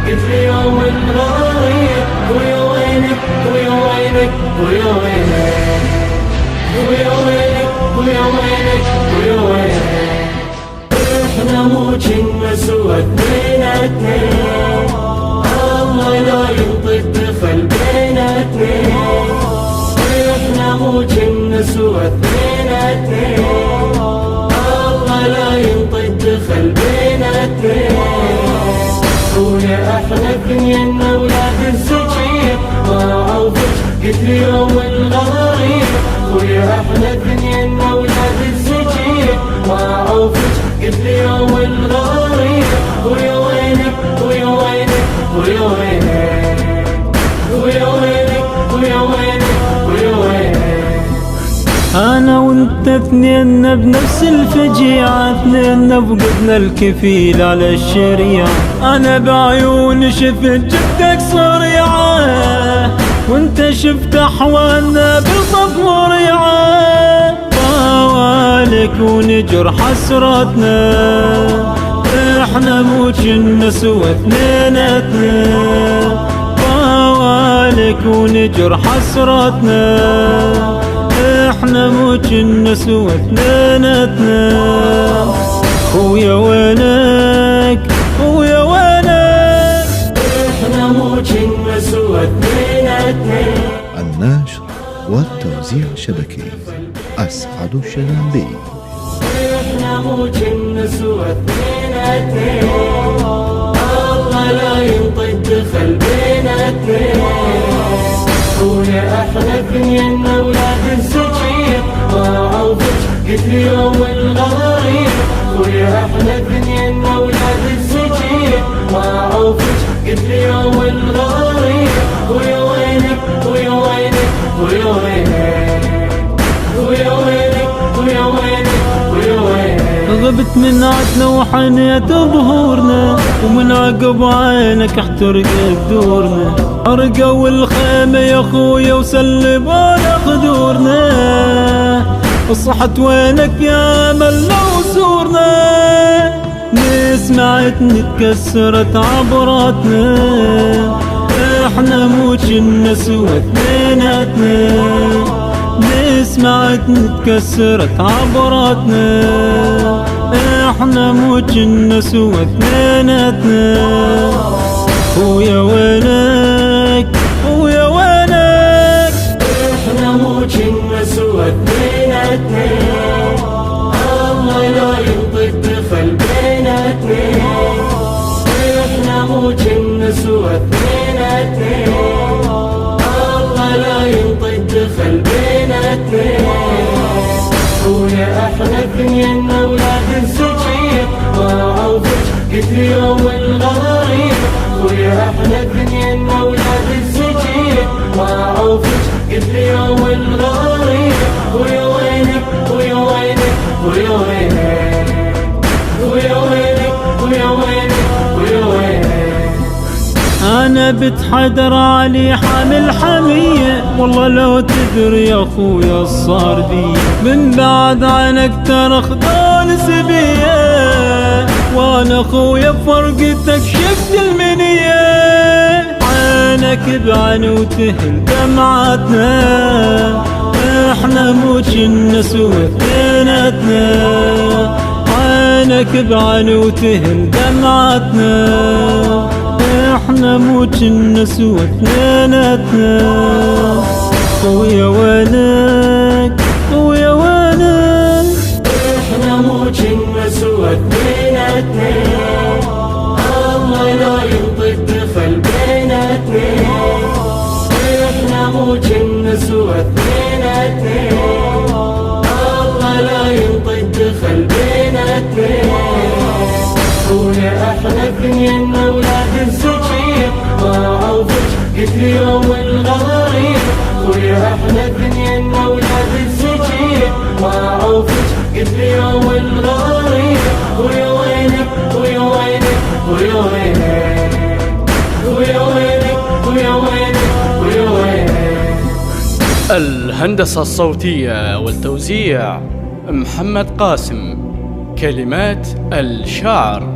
قلت لي يوم الغريب خويا وينك خويا وينك خويا وينك خويا وينك خويا وينك خويا وينك احنا مو كنا سوا اثنيناتنا الله لا ينطق دخل بيناتنا احنا مو كنا سوا اثنيناتنا الله لا ينطق دخل بيناتنا خويا احنا اثنينا ولاد الزكية ما عوفك قلت لي يوم الغريب خويا احنا اثنينا ولاد الزكية ما عوفك قلت لي يوم الغريب خويا وينك خويا وينك خويا وينك خويا وينك خويا وينك خويا وينك انا وانت اثنينا بنفس الفجيعة اثنينا فقدنا الكفيل على الشريعة انا بعيوني شفت جدك صريعة وانت شفت احوالنا بالطف مريعة طوالك ونجر حسرتنا احنا مو كنا سوا اثنيناتنا طوالك ونجر حسرتنا احنا مو كنا سوا اثنيناتنا خويا وينك خويا وينك احنا مو كنا سوا اثنيناتنا. النشر والتوزيع الشبكي أسعد الشلنبي. احنا مو كنا سوا اثنيناتنا الله لا ينطق دخل بيناتنا خويا احنا اثنينا ولاد الزكية ما عوفك قلت لي يوم الغريب خويا احنا اثنينا ولاد الزكية ما عوفك قلت لي يوم الغريب خويا وينك خويا وينك خويا وينك خويا وينك خويا وينك خويا وينك غبت من عدنا وحنيت ظهورنا ومن عقب عينك احترق بدورنا ارقوا الخيمة يا خويا وسلبونا خدورنا صحت وينك يا ملا وسورنا نسمعت نتكسرت عبراتنا احنا مو كنا سوا اثنيناتنا نسمعت نتكسرت عبراتنا احنا مو كنا سوا اثنيناتنا خويا وينك خويا وينك احنا مو كنا سوا اثنيناتنا الله لا ينطق دخل بيناتنا احنا مو كنا سوا اثنيناتنا الله لا ينطق دخل بيناتنا خويا احنا اثنينا ولاد الزكية ما عوفك قلت لي يوم الغريب خويا احنا اثنينا ولاد الزكية ما عوفك قلت لي يوم الغريب خويا وينك خويا وينك خويا وينك خويا وينك خويا وينك خويا وينك انا بتحدر علي حامل حمية والله لو تدري يا خويا الصار بي من بعد عنك ترى خدال سبية وانا خويا بفرقتك شفت المنية عينك بعين وتهل دمعتنا احنا مو كنا سوا اثنيناتنا عينك بعين وتهل دمعتنا احنا مو كنا سوا اثنيناتنا خويا وينك خويا وينك احنا مو كنا سوا اثنيناتنا الله لا ينطق دخل بيناتنا احنا مو كنا سوا اثنيناتنا الله لا ينطق دخل بيناتنا خويا احنا اثنينا ولاد الزكية ما عوفك قلت لي يوم الغريب خويا احنا اثنينا ولاد الزكية ما عوفك قلت لي يوم الغريب خويا وينك خويا وينك خويا وينك خويا وينك خويا وينك خويا وينك. الهندسة الصوتية والتوزيع محمد قاسم. كلمات الشاعر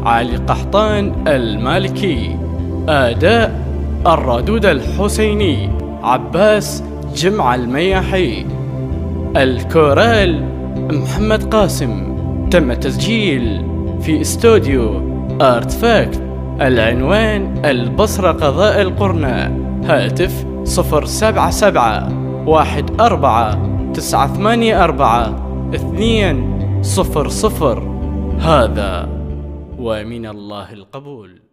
علي قحطان المالكي. أداء الردود الحسيني عباس جمع المياحي. الكورال محمد قاسم. تم التسجيل في استوديو آرتفاكت. العنوان البصرة قضاء القرنة. هاتف 077-14-984-200. هذا ومن الله القبول.